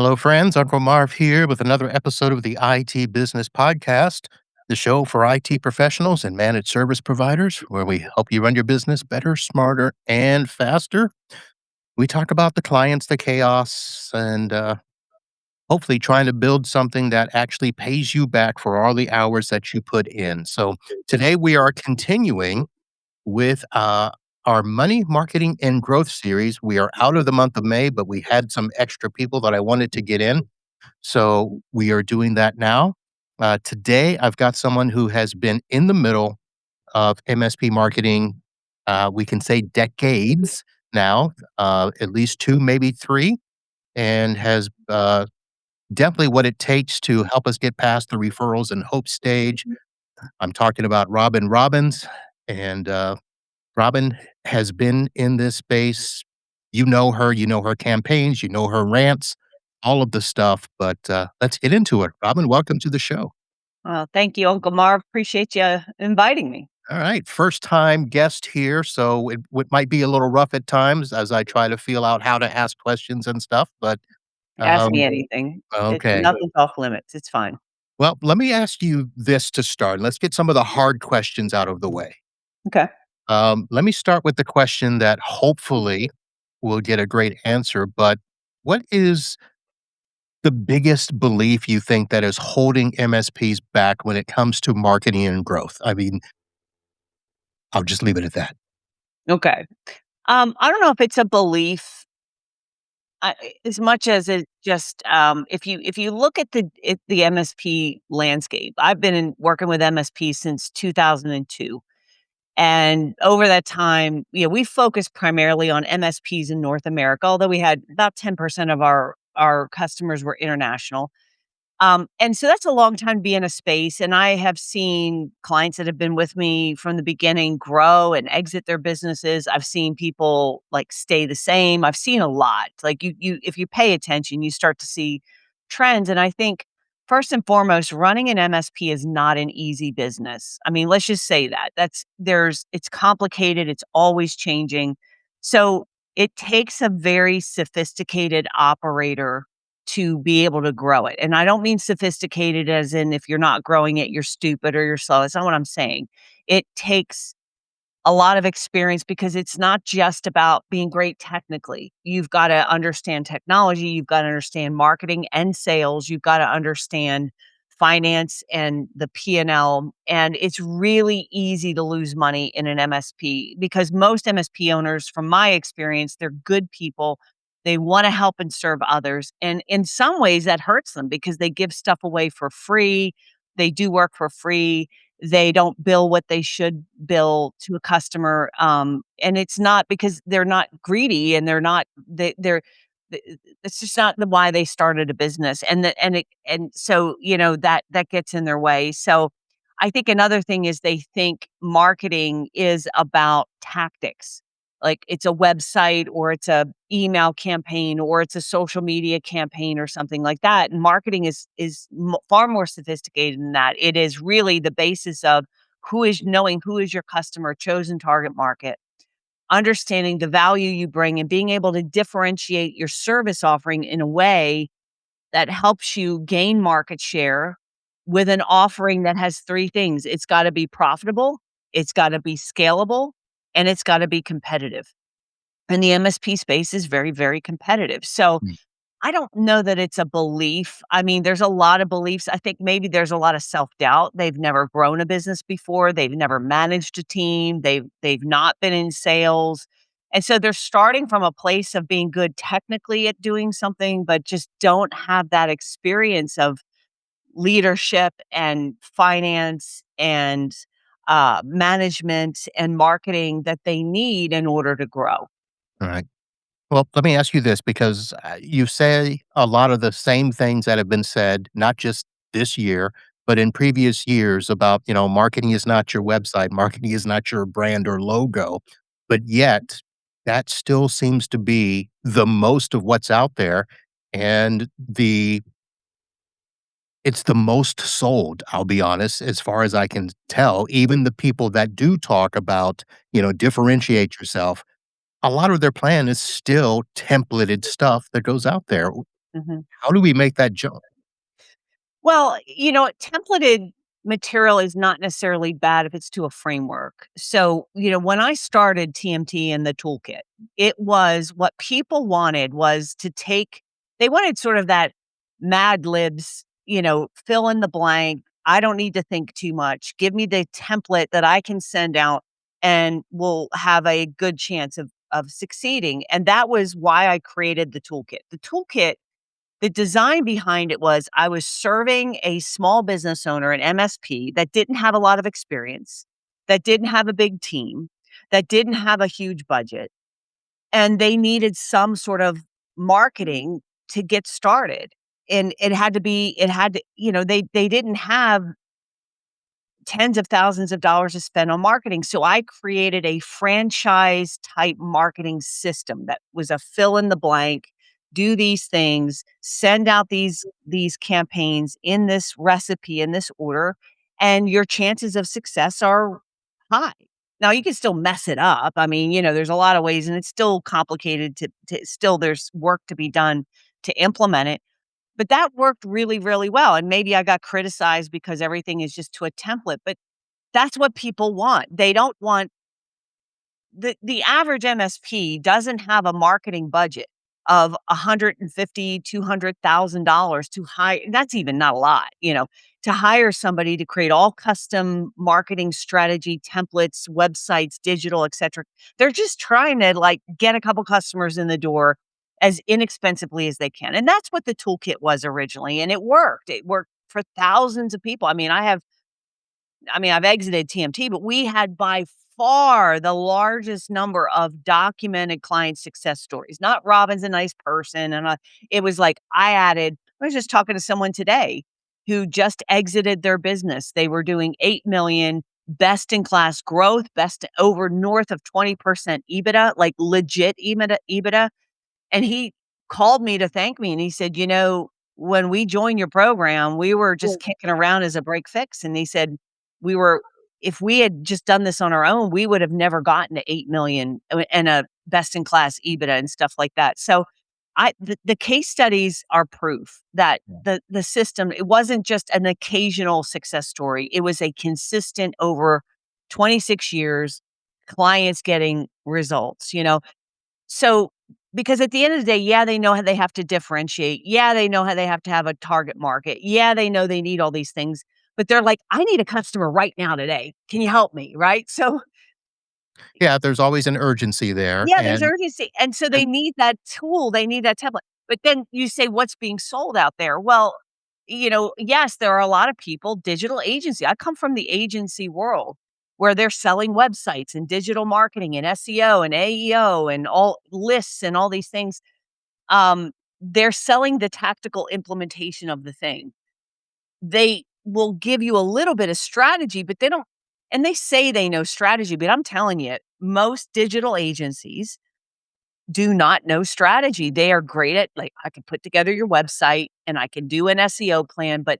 Hello, friends. Uncle Marv here with another episode of the IT Business Podcast, the show for IT professionals and managed service providers, where we help you run your business better, smarter, and faster. We talk about the clients, the chaos, and hopefully trying to build something that actually pays you back for all the hours that you put in. So today we are continuing with our money, marketing, and growth series. We are out of the month of May, but we had some extra people that I wanted to get in. So we are doing that now. Today, I've got someone who has been in the middle of MSP marketing, we can say decades now, at least two, maybe three, and has definitely what it takes to help us get past the referrals and hope stage. I'm talking about Robin Robbins, and Robin has been in this space. You know her campaigns, you know her rants, all of the stuff, but let's get into it. Robin, welcome to the show. Well, thank you, Uncle Marv. Appreciate you inviting me. All right, first time guest here, so it might be a little rough at times as I try to feel out how to ask questions and stuff, but Ask me um, anything. okay. Nothing's off limits. It's fine. Well, let me ask you this to start. Let's get some of the hard questions out of the way. Okay. Let me start with the question that hopefully will get a great answer, but what is the biggest belief you think that is holding MSPs back when it comes to marketing and growth? I mean, I'll just leave it at that. Okay. I don't know if it's a belief as much as it just if you look at the MSP landscape. I've been working with MSP since 2002. And over that time, we focused primarily on MSPs in North America, although we had about 10% of our customers were international. And so that's a long time to be in a space. And I have seen clients that have been with me from the beginning grow and exit their businesses. I've seen people like stay the same. I've seen a lot. Like if you pay attention, you start to see trends. And I think first and foremost, running an MSP is not an easy business. I mean, let's just say that. It's complicated, it's always changing. So it takes a very sophisticated operator to be able to grow it. And I don't mean sophisticated as in if you're not growing it, you're stupid or you're slow. That's not what I'm saying. It takes a lot of experience because it's not just about being great technically. You've got to understand technology, you've got to understand marketing and sales, you've got to understand finance and the P&L, and it's really easy to lose money in an MSP because most MSP owners from my experience, they're good people. They want to help and serve others, and in some ways that hurts them because they give stuff away for free. They do work for free, they don't bill what they should bill to a customer, and it's not because they're not greedy and they're not they're it's just not why they started a business, and so, that gets in their way. So, I think another thing is they think marketing is about tactics. Like, it's a website or it's a email campaign or it's a social media campaign or something like that, and marketing is far more sophisticated than that. It is really the basis of knowing who is your customer, chosen target market, understanding the value you bring, and being able to differentiate your service offering in a way that helps you gain market share with an offering that has 3 things. It's gotta be profitable, it's gotta be scalable, and it's gotta be competitive. And the MSP space is very, very competitive. So, Mm. I don't know that it's a belief. I mean, there's a lot of beliefs. I think maybe there's a lot of self-doubt. They've never grown a business before. They've never managed a team. They've not been in sales. And so they're starting from a place of being good technically at doing something, but just don't have that experience of leadership and finance and management and marketing that they need in order to grow. All right. Well, let me ask you this because you say a lot of the same things that have been said, not just this year, but in previous years about, marketing is not your website, marketing is not your brand or logo. But yet, that still seems to be the most of what's out there. And it's the most sold, I'll be honest, as far as I can tell. Even the people that do talk about, differentiate yourself, a lot of their plan is still templated stuff that goes out there. Mhm. How do we make that jump? Well, templated material is not necessarily bad if it's to a framework. So, when I started TMT and the toolkit, it was what people wanted was to take, they wanted sort of that Mad Libs, fill in the blank. I don't need to think too much. Give me the template that I can send out and will have a good chance of succeeding. And that was why I created the toolkit. The design behind it was I was serving a small business owner, an MSP, that didn't have a lot of experience, that didn't have a big team, that didn't have a huge budget, and they needed some sort of marketing to get started. And it had to, they didn't have tens of thousands of dollars to spend on marketing. So I created a franchise type marketing system that was a fill in the blank, do these things, send out these campaigns in this recipe in this order, and your chances of success are high. Now you can still mess it up. I mean, there's a lot of ways and it's still complicated to still there's work to be done to implement it, but that worked really, really well, and maybe I got criticized because everything is just to a template, but that's what people want. They don't want the average MSP doesn't have a marketing budget of 150, $200,000 to hire. That's even not a lot, to hire somebody to create all custom marketing strategy, templates, websites, digital, etcetera. They're just trying to, like, get a couple customers in the door as inexpensively as they can, and that's what the toolkit was originally, and it worked. It worked for thousands of people. I've exited TMT, but we had by far the largest number of documented client success stories. Not Robin's a nice person, and it was like I was just talking to someone today who just exited their business. They were doing 8 million, best in class growth, best over north of 20% EBITDA, like legit EBITDA. And he called me to thank me, and he said, when we joined your program, we were just kicking around as a break fix." And he said, "We were if we had just done this on our own, we would have never gotten to 8 million and a best in class EBITDA and stuff like that." So the case studies are proof that the system, it wasn't just an occasional success story. It was a consistent over 26 years, clients getting results, so, because at the end of the day, yeah, they know how they have to differentiate. Yeah, they know how they have to have a target market. Yeah, they know they need all these things, but they're like, "I need a customer right now today. Can you help me?" Right? So, Yeah, there's always an urgency there, yeah, there's urgency. And so they and need that tool, they need that template. But then you say, what's being sold out there? Well, yes, there are a lot of people, digital agency. I come from the agency world where they're selling websites and digital marketing and SEO and AEO and all lists and all these things. They're selling the tactical implementation of the thing. They will give you a little bit of strategy, but they don't, and they say they know strategy, but I'm telling you, most digital agencies do not know strategy. They are great at, like, I can put together your website and I can do an SEO plan, but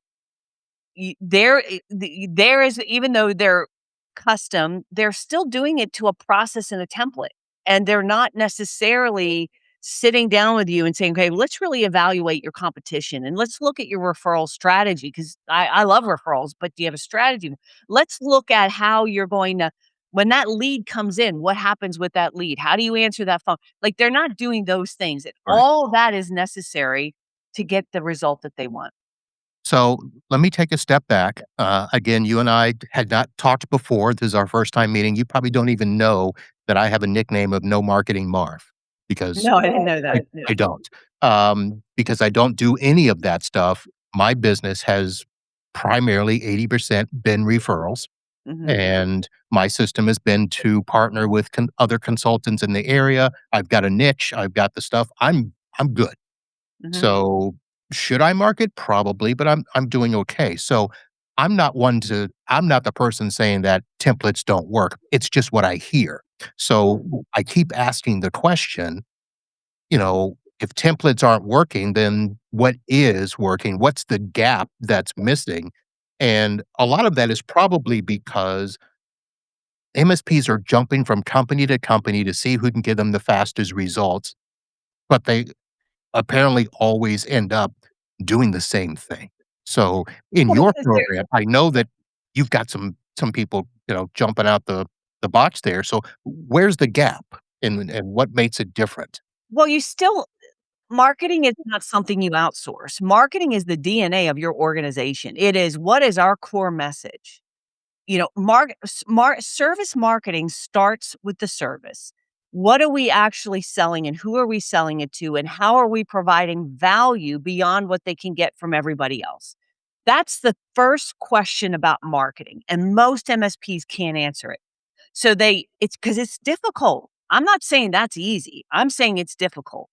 there is, even though they're custom, they're still doing it to a process and a template, and they're not necessarily sitting down with you and saying, "Okay, let's really evaluate your competition and let's look at your referral strategy." Because I love referrals, but do you have a strategy? Let's look at how you're going to, when that lead comes in, what happens with that lead? How do you answer that phone? Like, they're not doing those things, and right. all that is necessary to get the result that they want. So let me take a step back. Again, you and I had not talked before. This is our first time meeting. You probably don't even know that I have a nickname of No Marketing Marv because No, I didn't know I, that. No. I don't. Because I don't do any of that stuff. My business has primarily 80% been referrals. Mhm. And my system has been to partner with other consultants in the area. I've got a niche. I've got the stuff. I'm good. Mhm. So, should I market? Probably, but I'm doing okay. So, I'm not the person saying that templates don't work. It's just what I hear. So, I keep asking the question, if templates aren't working, then what is working? What's the gap that's missing? And a lot of that is probably because MSPs are jumping from company to company to see who can give them the fastest results, but apparently always end up doing the same thing. So, in Well, your because they're program, I know that you've got some people, jumping out the box there. So, where's the gap and what makes it different? well, you still marketing is not something you outsource. Marketing is the DNA of your organization. It is what is our core message? Service marketing starts with the service. What are we actually selling and who are we selling it to and how are we providing value beyond what they can get from everybody else? That's the first question about marketing, and most MSPs can't answer it. So it's because it's difficult. I'm not saying that's easy. I'm saying it's difficult.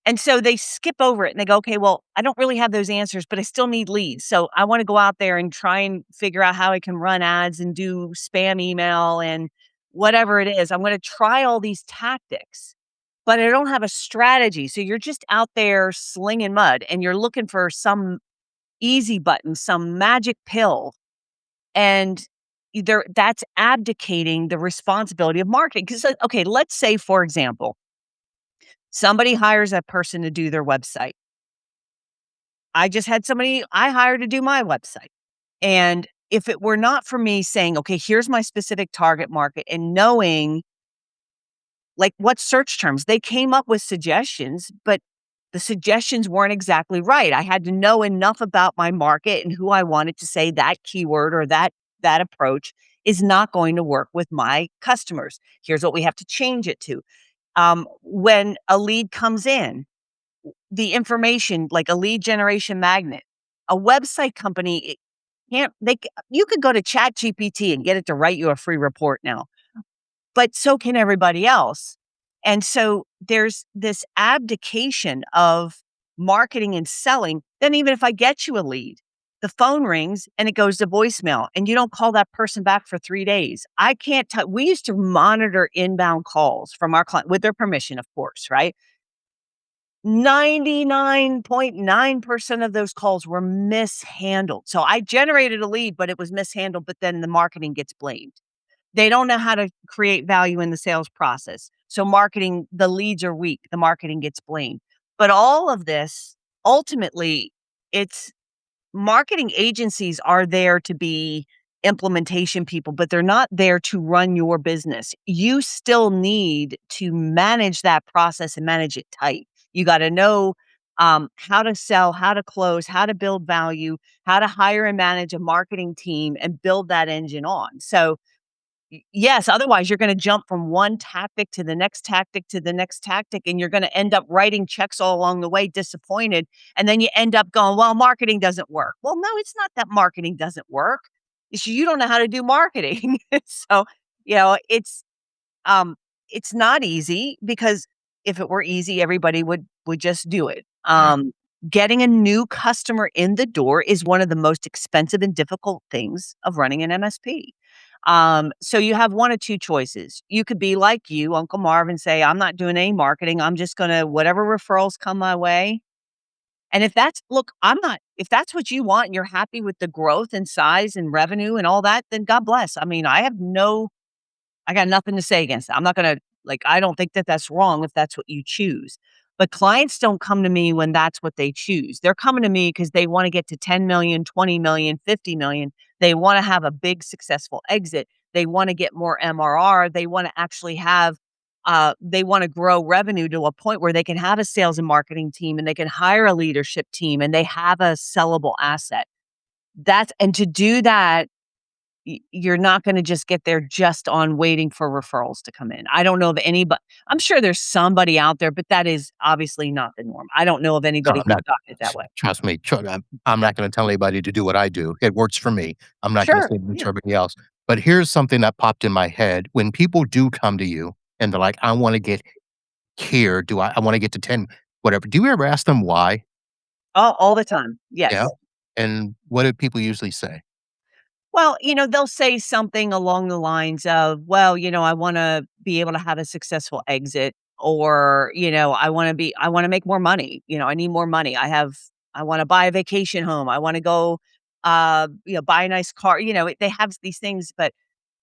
And so they skip over it and they go, "Okay, well, I don't really have those answers, but I still need leads. So I wanna go out there and try and figure out how I can run ads and do spam email and whatever it is. I'm gonna try all these tactics, but I don't have a strategy." So you're just out there slinging mud and you're looking for some easy button, some magic pill, and either that's abdicating the responsibility of marketing. Because okay, let's say, for example, somebody hires a person to do their website. I just had somebody I hired to do my website. And if it were not for me saying, okay, here's my specific target market and knowing like what search terms they came up with suggestions, but the suggestions weren't exactly right. I had to know enough about my market and who I wanted to say that keyword or that approach is not going to work with my customers. Here's what we have to change it to. When a lead comes in, the information like a lead generation magnet. A website company can't you could go to Chat GPT and get it to write you a free report now, but so can everybody else. And so there's this abdication of marketing and selling. Then even if I get you a lead, the phone rings and it goes to voicemail and you don't call that person back for 3 days. I can't tell we used to monitor inbound calls from our client with their permission, of course, right? 99.9% of those calls were mishandled. So I generated a lead, but it was mishandled, but then the marketing gets blamed. They don't know how to create value in the sales process. So marketing, the leads are weak, the marketing gets blamed. But all of this, ultimately, it's marketing agencies are there to be implementation people, but they're not there to run your business. You still need to manage that process and manage it tight. You got to know how to sell, how to close, how to build value, how to hire and manage a marketing team and build that engine on. So, yes, otherwise you're gonna jump from one tactic to the next tactic to the next tactic, and you're gonna end up writing checks all along the way, disappointed, and then you end up going, "Well, marketing doesn't work." Well, no, it's not that marketing doesn't work. It's you don't know how to do marketing. So, you know, um, it's not easy because if it were easy, everybody would just do it. Right. Getting a new customer in the door is one of the most expensive and difficult things of running an MSP. So you have one of two choices. You could be like you, Uncle Marv, and say, I'm not doing any marketing. I'm just gonna whatever referrals come my way. And if that's look, I'm not if that's what you want and you're happy with the growth and size and revenue and all that, then God bless. I mean, I got nothing to say against that. I'm not gonna like, I don't think that that's wrong if that's what you choose. But clients don't come to me when that's what they choose. They're coming to me because they wanna get to 10,000,000, 20,000,000, 50,000,000. They wanna have a big successful exit. They wanna get more MRR. They wanna actually have, they wanna grow revenue to a point where they can have a sales and marketing team and they can hire a leadership team and they have a sellable asset. That's and to do that you're not gonna just get there just on waiting for referrals to come in. I don't know of anybody. I'm sure there's somebody out there, but that is obviously not the norm. I don't know of No, anybody I'm who's not. got it that way. Trust me. I'm not going to tell anybody to do what I do. It works for me. I'm not going to Sure, say it to yeah. everybody else. But here's something that popped in my head. When people do come to you and they're like, I want to get here, I want to get to 10, whatever. Do you ever ask them why? All the time, Yeah. yes. And what do people usually say? Well, they'll say something along the lines of, "Well, I wanna be able to have a successful exit," or, I wanna make more money, I need more money. I wanna buy a vacation home. I wanna go, buy a nice car." They have these things, but,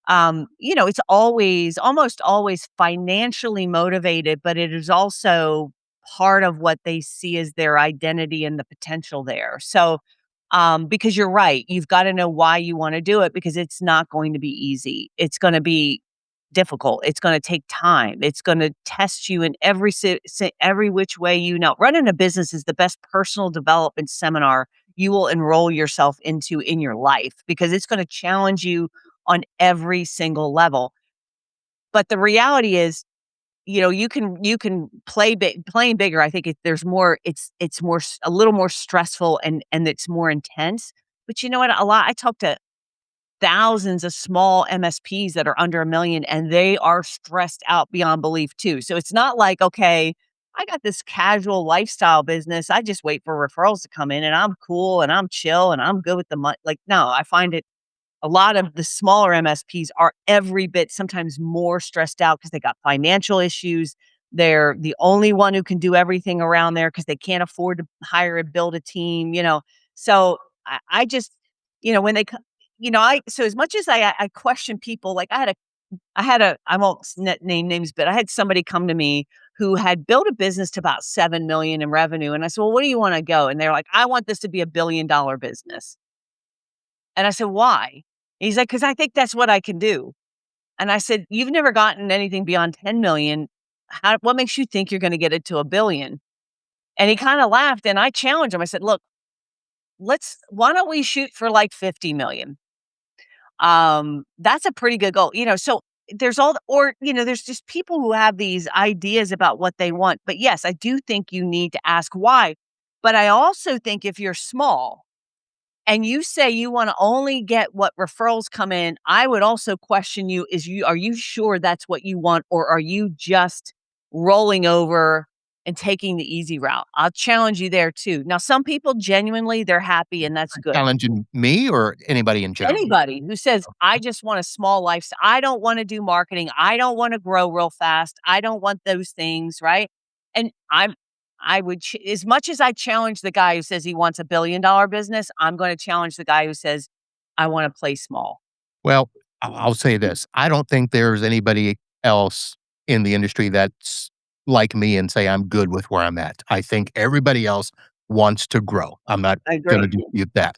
it's always almost always financially motivated, but it is also part of what they see as their identity and the potential there. So, because you're right, you've got to know why you want to do it because it's not going to be easy. It's going to be difficult. It's going to take time. It's going to test you in every which way you know. Running a business is the best personal development seminar you will enroll yourself into in your life because it's going to challenge you on every single level. But the reality is, you can play big. Playing bigger, I think there's more. It's more a little more stressful and it's more intense. But you know what? I talk to thousands of small MSPs that are under 1,000,000 and they are stressed out beyond belief too. So it's not like, okay, I got this casual lifestyle business. I just wait for referrals to come in and I'm cool and I'm chill and I'm good with the money. Like, no, I find it a lot of the smaller MSPs are every bit sometimes more stressed out because they got financial issues. They're the only one who can do everything around there because they can't afford to hire and build a team. So I just, when they, so as much as I question people, like I won't name names, but I had somebody come to me who had built a business to about 7 million in revenue. And I said, well, where do you want to go? And they're like, I want this to be $1 billion business. And I said, why? He's like, because I think that's what I can do. And I said, you've never gotten anything beyond 10 million. What makes you think you're going to get it to 1 billion? And he kind of laughed and I challenged him. I said, look, why don't we shoot for like 50 million? That's a pretty good goal. So there's just people who have these ideas about what they want. But yes, I do think you need to ask why. But I also think if you're small, and you say you wanna only get what referrals come in, I would also question you, are you sure that's what you want, or are you just rolling over and taking the easy route? I'll challenge you there too. Now, some people genuinely, they're happy and that's good. Challenging me or anybody in general? Anybody who says, "I just want a small lifestyle. I don't wanna do marketing. I don't wanna grow real fast. I don't want those things," right? And I would ch as much as I challenge the guy who says he wants $1 billion business, I'm gonna challenge the guy who says, "I wanna play small." Well, I'll say this. I don't think there's anybody else in the industry that's like me and say I'm good with where I'm at. I think everybody else wants to grow. I'm not I gonna agree. dispute that.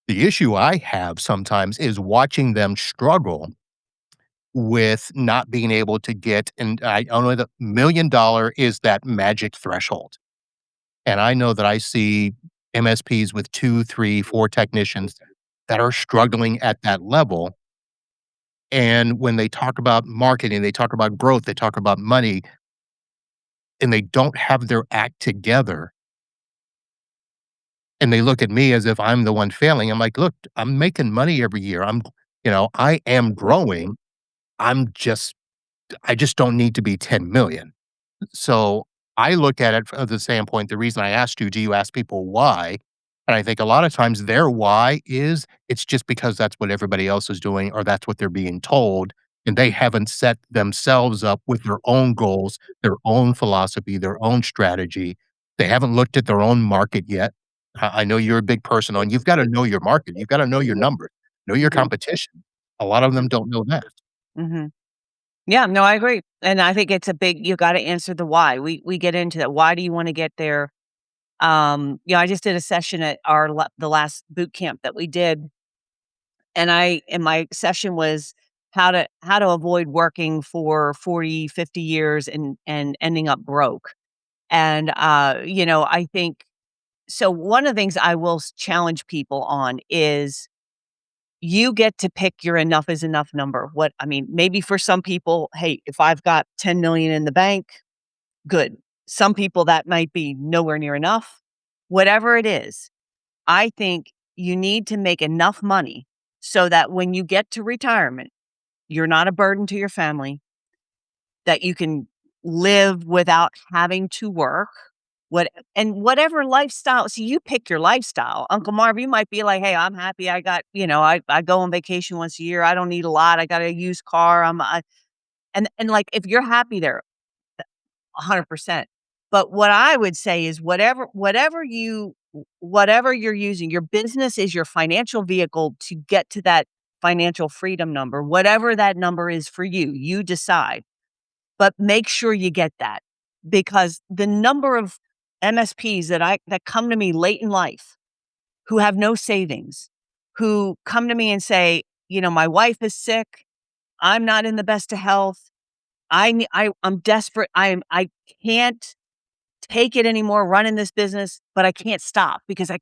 The issue I have sometimes is watching them struggle with not being able to get, and I only the $1,000,000 is that magic threshold. And I know that I see MSPs with 2, 3, 4 technicians that are struggling at that level. And when they talk about marketing, they talk about growth, they talk about money, and they don't have their act together, and they look at me as if I'm the one failing. I'm like, "Look, I'm making money every year. I am growing. I'm just I just don't need to be 10,000,000." So, I look at it from the standpoint the reason I asked you, do you ask people why? And I think a lot of times their why is, it's just because that's what everybody else is doing or that's what they're being told, and they haven't set themselves up with their own goals, their own philosophy, their own strategy. They haven't looked at their own market yet. I know you're a big person on you've gotta know your market, you've gotta know your numbers, know your Mhm, competition. A lot of them don't know that. mhm. Yeah, no, I agree, and I think it's a big you gotta answer the why. We get into that. Why do you wanna get there? I just did a session at the last boot camp that we did, and my session was how to avoid working for 40, 50 years and ending up broke. And I think so one of the things I will challenge people on is you get to pick your enough is enough number. Maybe for some people, hey, if I've got 10 million in the bank, good. Some people that might be nowhere near enough. Whatever it is, I think you need to make enough money so that when you get to retirement, you're not a burden to your family, that you can live without having to work. Whatever lifestyle, so you pick your lifestyle. Uncle Marv, you might be like, "Hey, I'm happy. I go on vacation once a year. I don't need a lot. I got a used car. And like if you're happy there, 100%. But what I would say is whatever you're using, your business is your financial vehicle to get to that financial freedom number, whatever that number is for you, you decide. But make sure you get that. because the number of MSPs that come to me late in life who have no savings, who come to me and say, "My wife is sick. I'm not in the best of health. I'm desperate. I can't take it anymore running this business, but I can't stop because I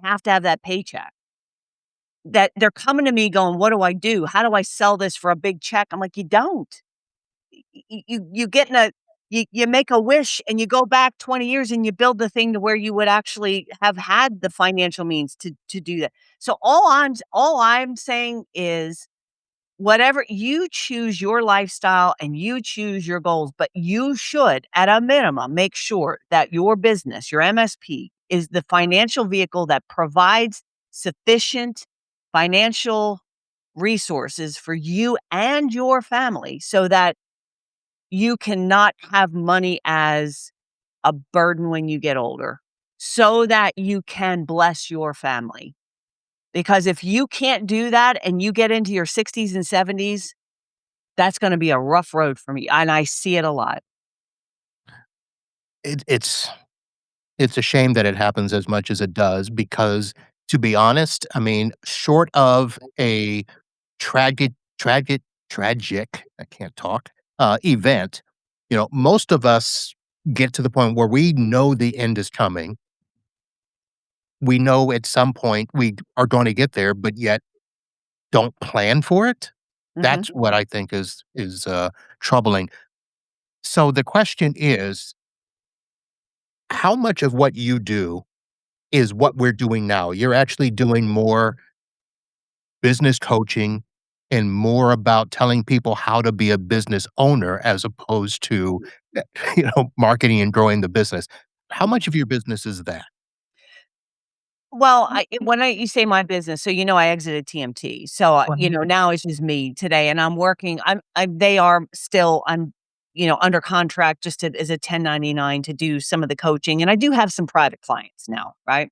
have to have that paycheck." That they're coming to me going, "What do I do? How do I sell this for a big check?" I'm like, "You don't. You get in a you make a wish and you go back 20 years and you build the thing to where you would actually have had the financial means to do that." So all I'm saying is whatever you choose your lifestyle and you choose your goals, but you should, at a minimum, make sure that your business, your MSP, is the financial vehicle that provides sufficient financial resources for you and your family so that you cannot have money as a burden when you get older, so that you can bless your family. Because if you can't do that and you get into your 60s and 70s, that's gonna be a rough road for me, and I see it a lot. It it's a shame that it happens as much as it does because, to be honest, I mean, short of a tragic tragic tragic, I can't talk, event, most of us get to the point where we know the end is coming. We know at some point we are gonna get there, but yet don't plan for it. Mhm. That's what I think is troubling. So the question is, how much of what you do is what we're doing now? You're actually doing more business coaching and more about telling people how to be a business owner as opposed to, marketing and growing the business. How much of your business is that? Well, when you say my business, so I exited TMT. So, Mhm. now it's just me today, and I'm working. They are still. I'm, under contract just as a 1099 to do some of the coaching, and I do have some private clients now, right?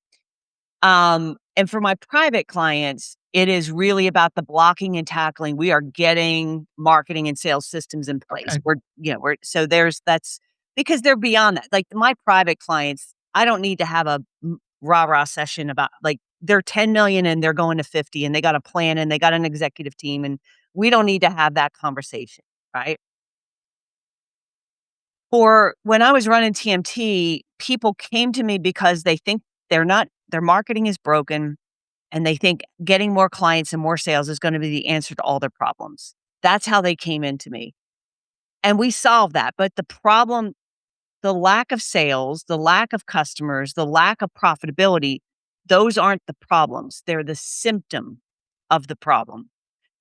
And for my private clients, it is really about the blocking and tackling. We are getting marketing and sales systems in place. Okay. We're so there's that's because they're beyond that. Like my private clients, I don't need to have a rah-rah session about like they're 10 million and they're going to 50 and they got a plan and they got an executive team and we don't need to have that conversation, right? For when I was running TMT, people came to me because they think their marketing is broken and they think getting more clients and more sales is gonna be the answer to all their problems. That's how they came into me, and we solved that, but the problem, the lack of sales, the lack of customers, the lack of profitability, those aren't the problems, they're the symptom of the problem,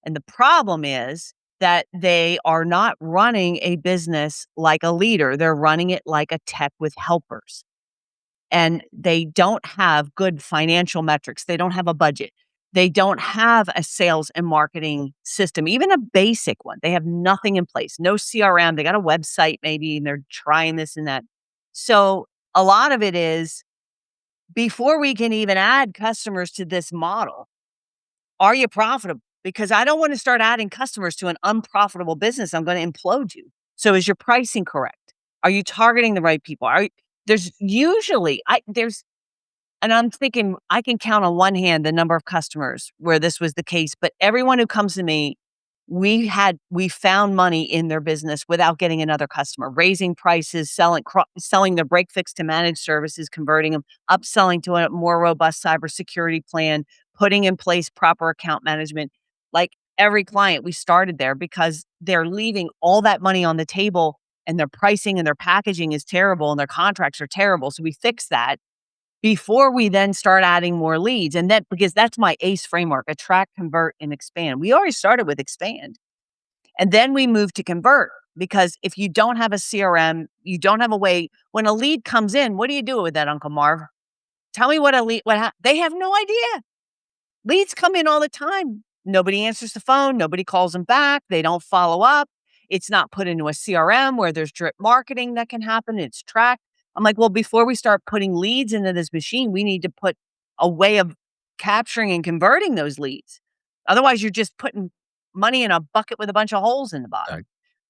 and the problem is that they are not running a business like a leader, they're running it like a tech with helpers. And they don't have good financial metrics. They don't have a budget. They don't have a sales and marketing system, even a basic one. They have nothing in place, no CRM. They got a website maybe, and they're trying this and that. So a lot of it is before we can even add customers to this model, are you profitable? Because I don't want to start adding customers to an unprofitable business. I'm going to implode you. So is your pricing correct? Are you targeting the right people? There's usually there's and I'm thinking I can count on one hand the number of customers where this was the case, but everyone who comes to me, we found money in their business without getting another customer, raising prices, selling their break fix to managed services, converting them, upselling to a more robust cybersecurity plan, putting in place proper account management. Like every client, we started there because they're leaving all that money on the table and their pricing and their packaging is terrible and their contracts are terrible. So we fix that before we then start adding more leads, and that because that's my ACE framework, attract, convert, and expand. We already started with expand, and then we moved to convert, because if you don't have a CRM, you don't have a way when a lead comes in, what do you do with that, Uncle Marv? Tell me what a lead they have no idea. Leads come in all the time. Nobody answers the phone, nobody calls them back, they don't follow up. It's not put into a CRM where there's drip marketing that can happen, it's tracked. I'm like, "Well, before we start putting leads into this machine, we need to put a way of capturing and converting those leads. Otherwise, you're just putting money in a bucket with a bunch of holes in the bottom."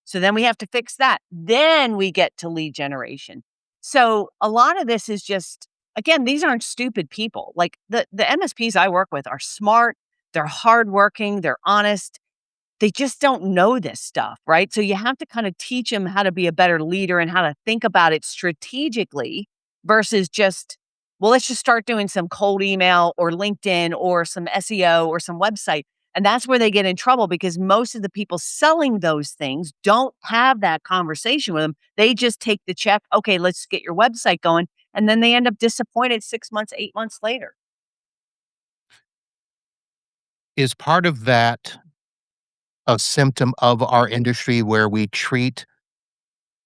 So then we have to fix that. Then we get to lead generation. So a lot of this is just, again, these aren't stupid people. Like the MSPs I work with are smart, they're hardworking, they're honest, they just don't know this stuff, right? So you have to kind of teach them how to be a better leader and how to think about it strategically versus just, well, let's just start doing some cold email or LinkedIn or some SEO or some website. And that's where they get in trouble because most of the people selling those things don't have that conversation with them. They just take the check. Okay, let's get your website going. And then they end up disappointed 6 months, 8 months later. Is part of that a symptom of our industry where we treat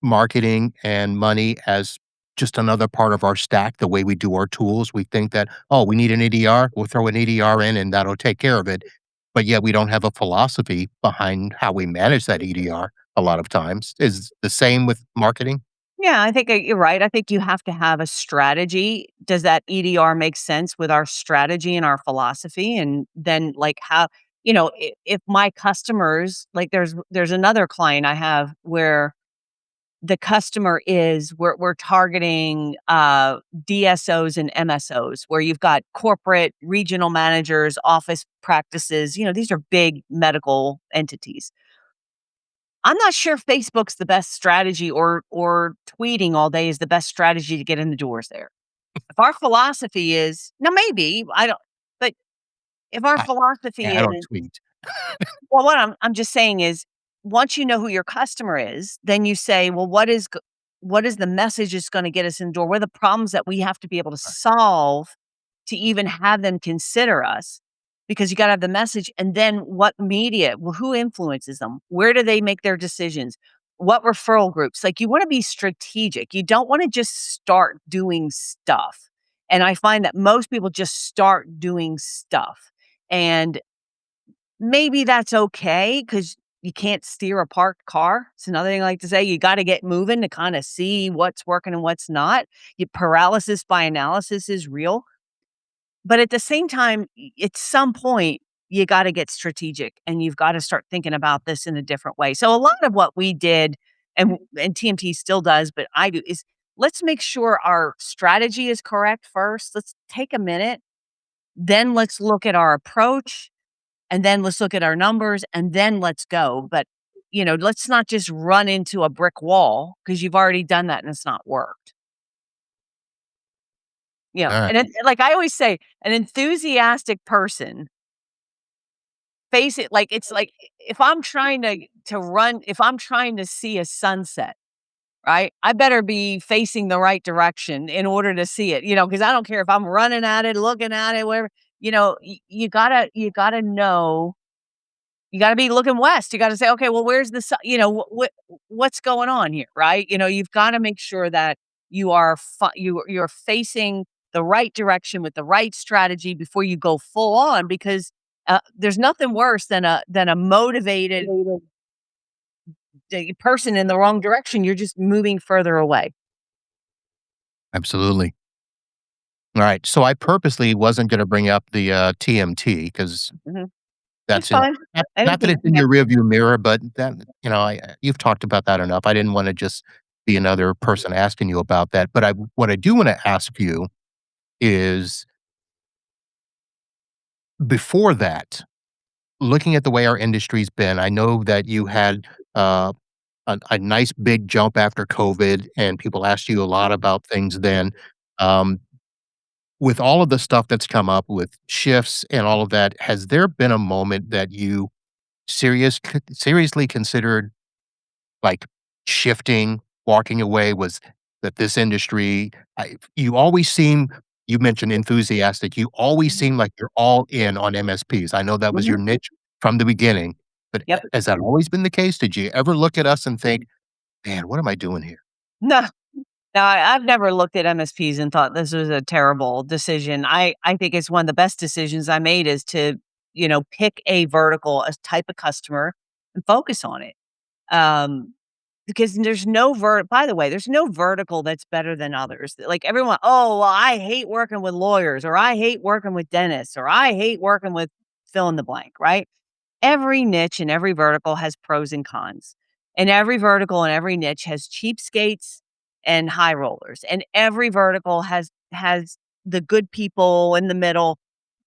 marketing and money as just another part of our stack, the way we do our tools? We think that, oh, we need an EDR, we'll throw an EDR in and that'll take care of it. But yet we don't have a philosophy behind how we manage that EDR a lot of times. Is the same with marketing? Yeah, I think you're right. I think you have to have a strategy. Does that EDR make sense with our strategy and our philosophy? And then, like, how, if my customers, like, there's another client I have where the customer is we're targeting DSOs and MSOs, where you've got corporate regional managers, office practices. These are big medical entities. I'm not sure Facebook's the best strategy or tweeting all day is the best strategy to get in the doors there. If our philosophy is now maybe, I don't, but if our I, philosophy I don't is, tweet. well, what I'm just saying is, once you know who your customer is, then you say, well, what is the message that's gonna get us in the door? What are the problems that we have to be able to solve to even have them consider us? Because you gotta have the message, and then what media? Well, who influences them? Where do they make their decisions? What referral groups? Like, you wanna be strategic. You don't wanna just start doing stuff, and I find that most people just start doing stuff, and maybe that's okay because you can't steer a parked car. It's another thing I like to say. You gotta get moving to kinda see what's working and what's not. Your paralysis by analysis is real. But at the same time, at some point, you gotta get strategic, and you've gotta start thinking about this in a different way. So a lot of what we did, and TMT still does, but I do, is let's make sure our strategy is correct first. Let's take a minute, then let's look at our approach, and then let's look at our numbers, and then let's go. But, let's not just run into a brick wall because 'cause you've already done that and it's not worked. All right. And like I always say, an enthusiastic person face it like it's like if I'm trying to run, if I'm trying to see a sunset, right? I better be facing the right direction in order to see it, because I don't care if I'm running at it, looking at it, whatever. You gotta know. You gotta be looking west. You gotta say, "Okay, well, where's the su," what's going on here, right? You've gotta make sure that you're facing the right direction with the right strategy before you go full on because, there's nothing worse than a motivated person in the wrong direction. You're just moving further away. Absolutely. All right. So I purposely wasn't going to bring up the TMT because Mhm. It's that's fine. not that Anything it's in can your happen. rearview mirror, but that you've talked about that enough. I didn't want to just be another person asking you about that. But what I do want to ask you is before that, looking at the way our industry's been, I know that you had uh, a nice big jump after COVID, and people asked you a lot about things then. Um, with all of the stuff that's come up with shifts and all of that, has there been a moment that you seriously considered, like, shifting, walking away? Was that this industry you always seem you mentioned enthusiastic, you always Mhm. seem like you're all in on MSPs. I know that was Mhm. your niche from the beginning, but Yep. has that always been the case? Did you ever look at us and think, "Man, what am I doing here?" No. No, I've never looked at MSPs and thought this was a terrible decision. I think it's one of the best decisions I made is to, pick a vertical, a type of customer and focus on it. Um, because by the way, there's no vertical that's better than others. Like everyone, oh, well, I hate working with lawyers, or I hate working with dentists, or I hate working with fill in the blank, right? Every niche and every vertical has pros and cons. And every vertical and every niche has cheapskates and high rollers, and every vertical has the good people in the middle.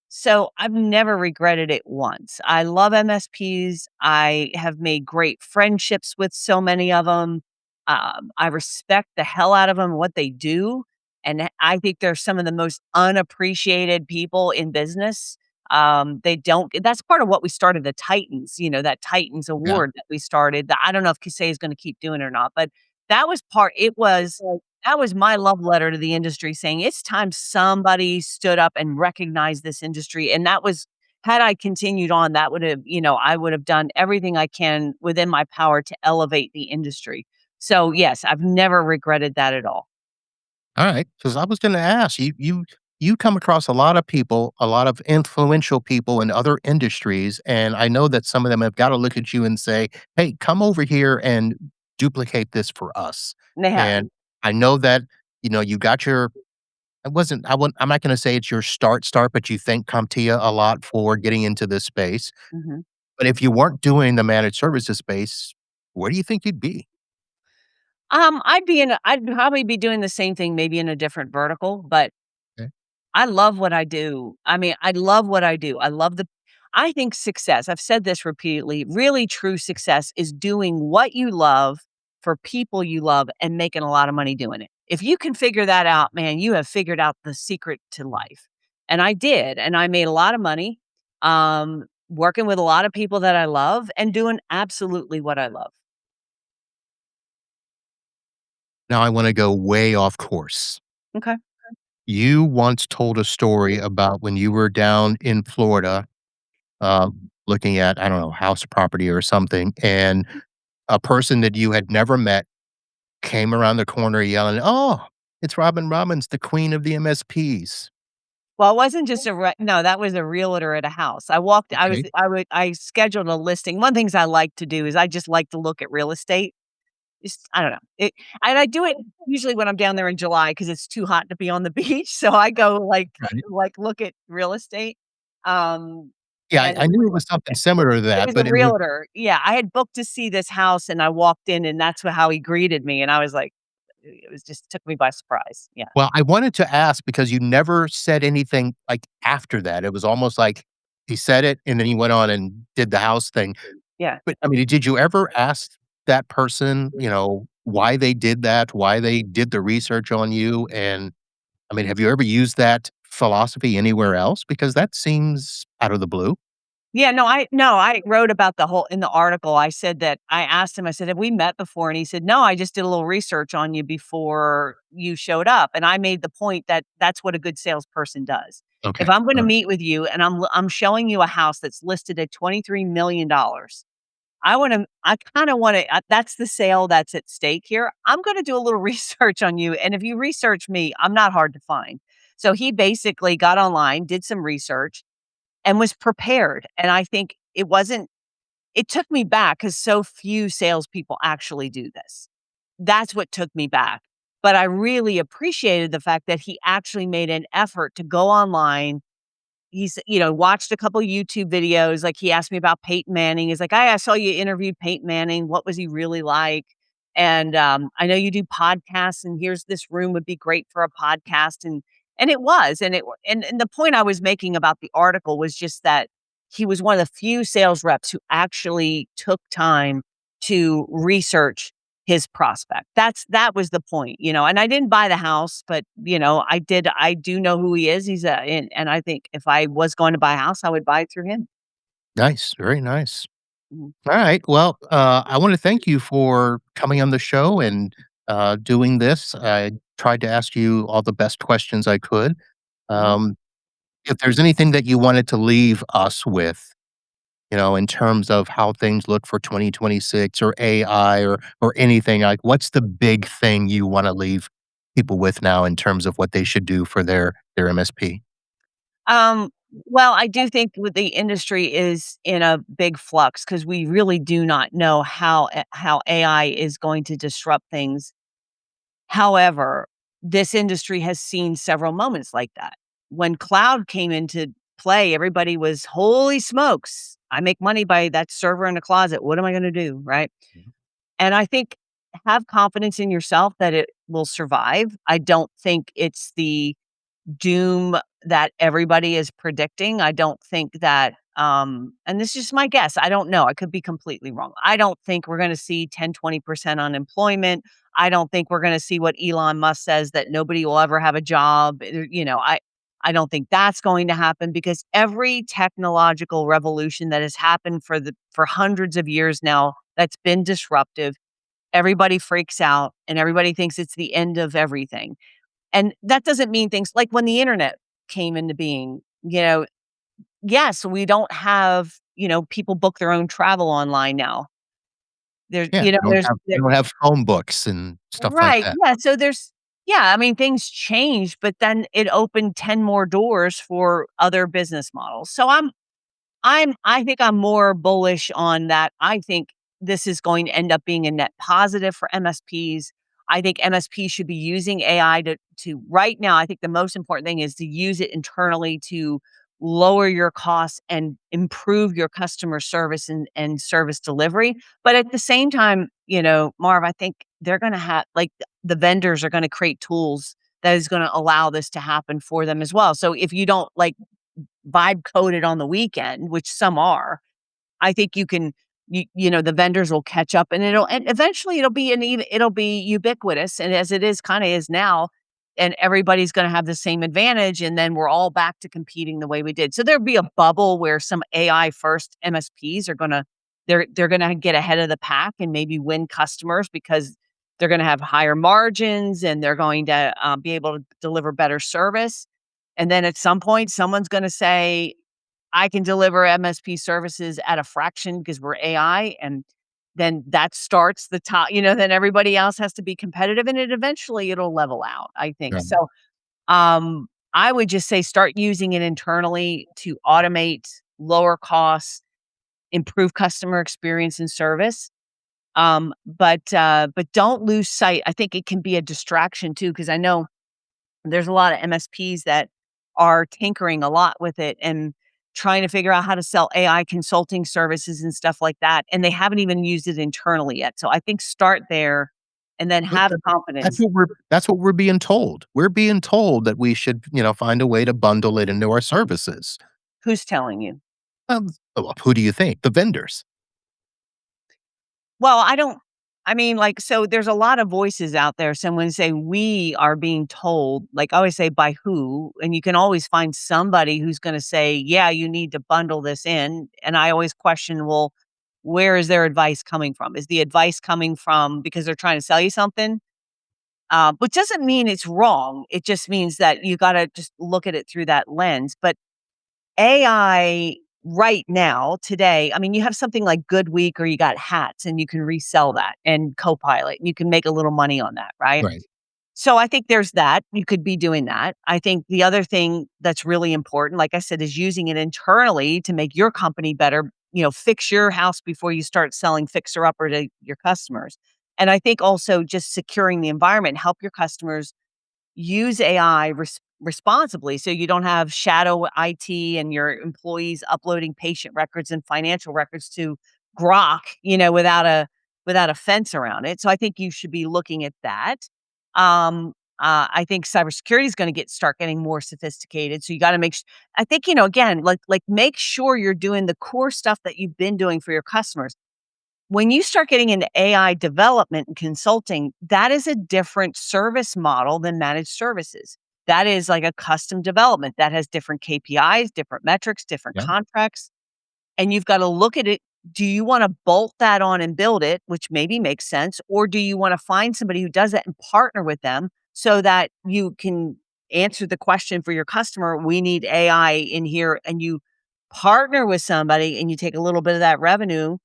So I've never regretted it once. I love MSPs. I have made great friendships with so many of them. I respect the hell out of them, what they do. And I think they're some of the most unappreciated people in business. They don't, that's part of what we started the Titans, that Titans Yeah. award that we started. That I don't know if Kasey is going to keep doing it or not, but that was part, it was that was my love letter to the industry saying, "It's time somebody stood up and recognized this industry," and that was had I continued on, that would have I would have done everything I can within my power to elevate the industry. So, yes, I've never regretted that at all. All right, because I was gonna ask, you come across a lot of people, a lot of influential people in other industries, and I know that some of them have gotta look at you and say, "Hey, come over here and duplicate this for us." And they have. And I know that, you got your I'm not gonna say it's your start, but you thank CompTIA a lot for getting into this space. Mhm. But if you weren't doing the managed services space, where do you think you'd be? I'd probably be doing the same thing, maybe in a different vertical, but Okay. I love what I do. I mean, I love what I do. I think success, I've said this repeatedly, really true success is doing what you love for people you love and making a lot of money doing it. If you can figure that out, man, you have figured out the secret to life. And I did, and I made a lot of money, working with a lot of people that I love and doing absolutely what I love. Now I wanna go way off course. Okay. You once told a story about when you were down in Florida, looking at, I don't know, house property or something, and a person that you had never met came around the corner yelling, "Oh, it's Robin Robbins, the queen of the MSPs." Well, it wasn't just a re no, that was a realtor at a house. Okay, I scheduled a listing. One things I like to do is I just like to look at real estate. Just I don't know. And I do it usually when I'm down there in July because it's too hot to be on the beach, so I go, got it. look at real estate. Yeah, I And I knew it was something similar to it that, was a but it was realtor. Yeah, I had booked to see this house, and I walked in, and that's how he greeted me, and I was like it was just took me by surprise. Yeah. well, I wanted to ask because you never said anything, like, after that. It was almost like he said it, and then he went on and did the house thing. Yeah. But, I mean, did you ever ask that person, why they did that, why they did the research on you? And, I mean, have you ever used that philosophy anywhere else? Because that seems out of the blue. Yeah, no, I wrote about the whole in the article, I said that I asked him, I said, "Have we met before?" And he said, "No, I just did a little research on you before you showed up." And I made the point that that's what a good salesperson does. If Okay, I'm gonna alright. meet with you and I'm showing you a house that's listed at $23,000,000, I kinda wanna that's the sale that's at stake here. I'm gonna do a little research on you, and if you research me, I'm not hard to find. So he basically got online, did some research, and was prepared. And I think it took me back because so few salespeople actually do this. That's what took me back. But I really appreciated the fact that he actually made an effort to go online. Watched a couple YouTube videos, like, he asked me about Peyton Manning. He's like, "I saw you interviewed Peyton Manning. What was he really like? And, I know you do podcasts, and here's this room would be great for a podcast," and it was, and the point I was making about the article was just that he was one of the few sales reps who actually took time to research his prospect. That was the point, and I didn't buy the house, but, I do know who he is. He's a and I think if I was going to buy a house, I would buy it through him. Nice, very nice. Mhm, Alright, well, I wanna thank you for coming on the show and, doing this. I tried to ask you all the best questions I could. mhm. Um, if there's anything that you wanted to leave us with, in terms of how things look for 2026 or AI or anything, like, what's the big thing you wanna leave people with now in terms of what they should do for their MSP? Well, I do think with the industry is in a big flux because we really do not know how AI is going to disrupt things. However, this industry has seen several moments like that. When cloud came into play, everybody was, "Holy smokes, I make money by that server in the closet. What am I gonna do?" Right? And I think have confidence in yourself that it will survive. I don't think it's the doom that everybody is predicting. I don't think that, and this is just my guess. I don't know. I could be completely wrong. I don't think we're going to see 10, 20% unemployment. I don't think we're going to see what Elon Musk says that nobody will ever have a job. I don't think that's going to happen because every technological revolution that has happened for hundreds of years now that's been disruptive, everybody freaks out and everybody thinks it's the end of everything. And that doesn't mean things like when the internet came into being, yes, we don't have, people book their own travel online now. There's, Yeah, we don't have phone books and stuff like right. that. Yeah. So I mean, things changed, but then it opened 10 more doors for other business models. So I think I'm more bullish on that. I think this is going to end up being a net positive for MSPs. I think MSPs should be using AI to right now, I think the most important thing is to use it internally to lower your costs and improve your customer service and service delivery. But at the same time, Marv, I think they're going to have like the vendors are going to create tools that is going to allow this to happen for them as well. So if you don't like vibe coded on the weekend, which some are, I think the vendors will catch up and eventually it'll be ubiquitous and as it is kind of is now, and everybody's going to have the same advantage and then we're all back to competing the way we did. So there'll be a bubble where some AI first MSPs are going to they're going to get ahead of the pack and maybe win customers because they're going to have higher margins and they're going to be able to deliver better service. And then at some point, someone's going to say, I can deliver MSP services at a fraction because we're AI. And then that starts the top, then everybody else has to be competitive and it'll level out, I think. Yeah, So I would just say start using it internally to automate, lower costs, improve customer experience and service. But don't lose sight. I think it can be a distraction too, because I know there's a lot of MSPs that are tinkering a lot with it and trying to figure out how to sell AI consulting services and stuff like that, and they haven't even used it internally yet. So I think start there and then but have that's confidence. what we're being told. We're being told that we should, find a way to bundle it into our services. Who's telling you? Who do you think? The vendors. Well, I mean, like, so there's a lot of voices out there. So when say we are being told, like I always say, by who? And you can always find somebody who's going to say, yeah, you need to bundle this in. And I always question, well, where is their advice coming from? Is the advice coming from because they're trying to sell you something? Which doesn't mean it's wrong. It just means that you got to just look at it through that lens. But AI right now, today, I mean, you have something like Good Week or you got hats and you can resell that and Copilot. And you can make a little money on that, right? Right. So I think there's that. You could be doing that. I think the other thing that's really important, like I said, is using it internally to make your company better. Fix your house before you start selling fixer upper to your customers. And I think also just securing the environment, help your customers use AI responsibly so you don't have shadow IT and your employees uploading patient records and financial records to Grok, without a fence around it. So I think you should be looking at that. I think cybersecurity is going to start getting more sophisticated. So you got to I think, again, like make sure you're doing the core stuff that you've been doing for your customers. When you start getting into AI development and consulting, that is a different service model than managed services. That is like a custom development that has different KPIs, different metrics, different Yeah. contracts, and you've got to look at it. Do you want to bolt that on and build it, which maybe makes sense, or do you want to find somebody who does that and partner with them so that you can answer the question for your customer? We need AI in here, and you partner with somebody and you take a little bit of that revenue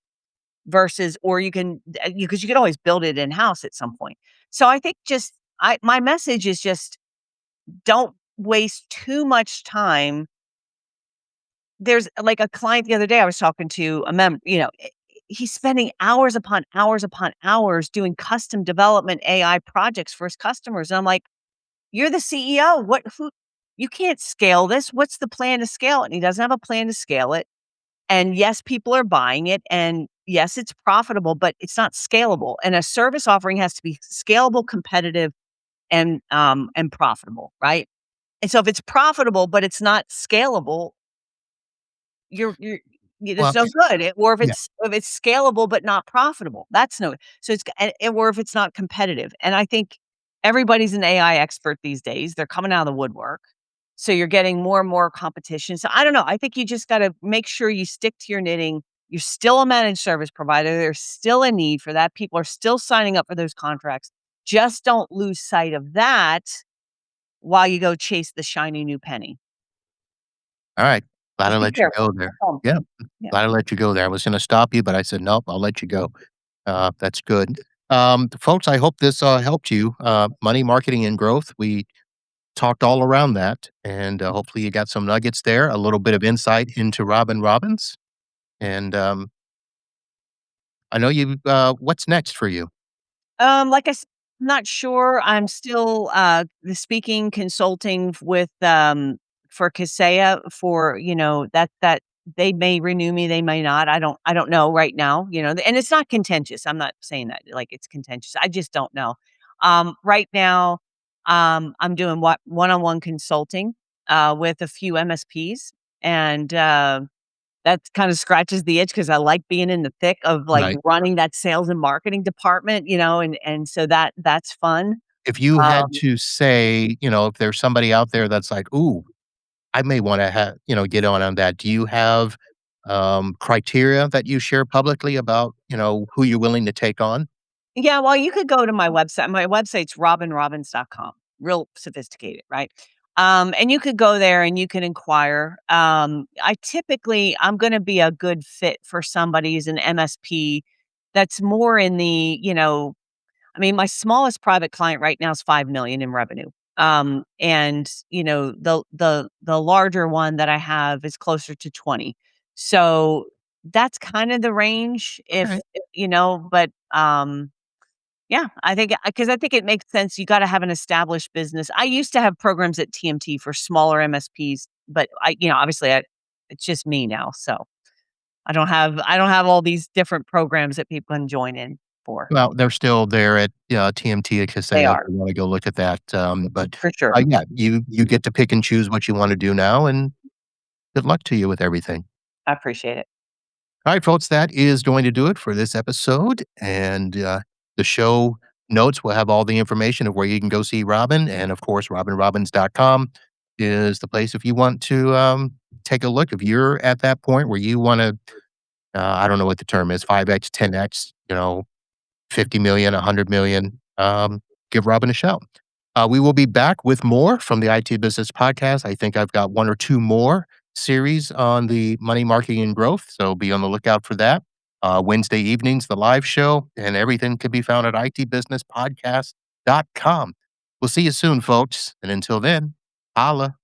versus or you can because you could always build it in-house at some point. So I think just I my message is just don't waste too much time. There's like a client the other day I was talking to a he's spending hours upon hours upon hours doing custom development AI projects for his customers. And I'm like, "You're the CEO. You can't scale this. What's the plan to scale it?" And he doesn't have a plan to scale it. And yes, people are buying it. And yes, it's profitable, but it's not scalable. And a service offering has to be scalable, competitive, and profitable, right? And so if it's profitable, but it's not scalable, you're it's Well, no good. Or yeah. if it's scalable but not profitable, that's no, so it's or if it's not competitive. And I think everybody's an AI expert these days. They're coming out of the woodwork. So you're getting more and more competition. So I don't know. I think you just got to make sure you stick to your knitting. You're still a managed service provider. There's still a need for that. People are still signing up for those contracts. Just don't lose sight of that while you go chase the shiny new penny. All right. Glad I Just be let you careful. go That's there. all. Yeah. Yeah. Glad I let you go there. I was gonna stop you, but I said, "Nope, I'll let you go." That's good. Folks, I hope this, helped you. Money, marketing, and growth, we talked all around that, and, hopefully you got some nuggets there, a little bit of insight into Robin Robbins, and, I know you what's next for you? Like not sure. I'm still the speaking consulting with for Kaseya for, that they may renew me, they may not. I don't know right now, and it's not contentious. I'm not saying that like it's contentious. I just don't know. Right now, I'm doing what one-on-one consulting with a few MSPs, and that kinda scratches the itch because I like being in the thick of, like, Right. running that sales and marketing department, and so that's fun. If you had Um, to say, if there's somebody out there that's like, "Ooh, I may wanna get on that." Do you have, criteria that you share publicly about, who you're willing to take on? yeah, well, you could go to my website. My website's robinrobbins.com, real sophisticated, right? And you could go there and you can inquire. I'm gonna be a good fit for somebody who's an MSP that's more in I mean, my smallest private client right now is 5 million in revenue. And the larger one that I have is closer to 20. So that's kind of the range Okay. but yeah, I think because I think it makes sense. You got to have an established business. I used to have programs at TMT for smaller MSPs, but obviously it's just me now. So I don't have all these different programs that people can join in for. Well, they're still there at, TMT at They Kaseya if are you wanna go look at that, but, for sure. yeah, you get to pick and choose what you wanna do now, and good luck to you with everything. I appreciate it. Alright, folks, that is going to do it for this episode, and, the show notes will have all the information of where you can go see Robin, and, of course, robinrobbins.com is the place if you want to, take a look. If you're at that point where you wanna, I don't know what the term is, 5x, 10x, 50 million, 100 million, give Robin a shout. We will be back with more from the IT Business Podcast. I think I've got one or two more series on the money marketing and growth, so be on the lookout for that. Wednesday evenings, the live show, and everything can be found at itbusinesspodcast.com. We'll see you soon, folks. And until then, holla.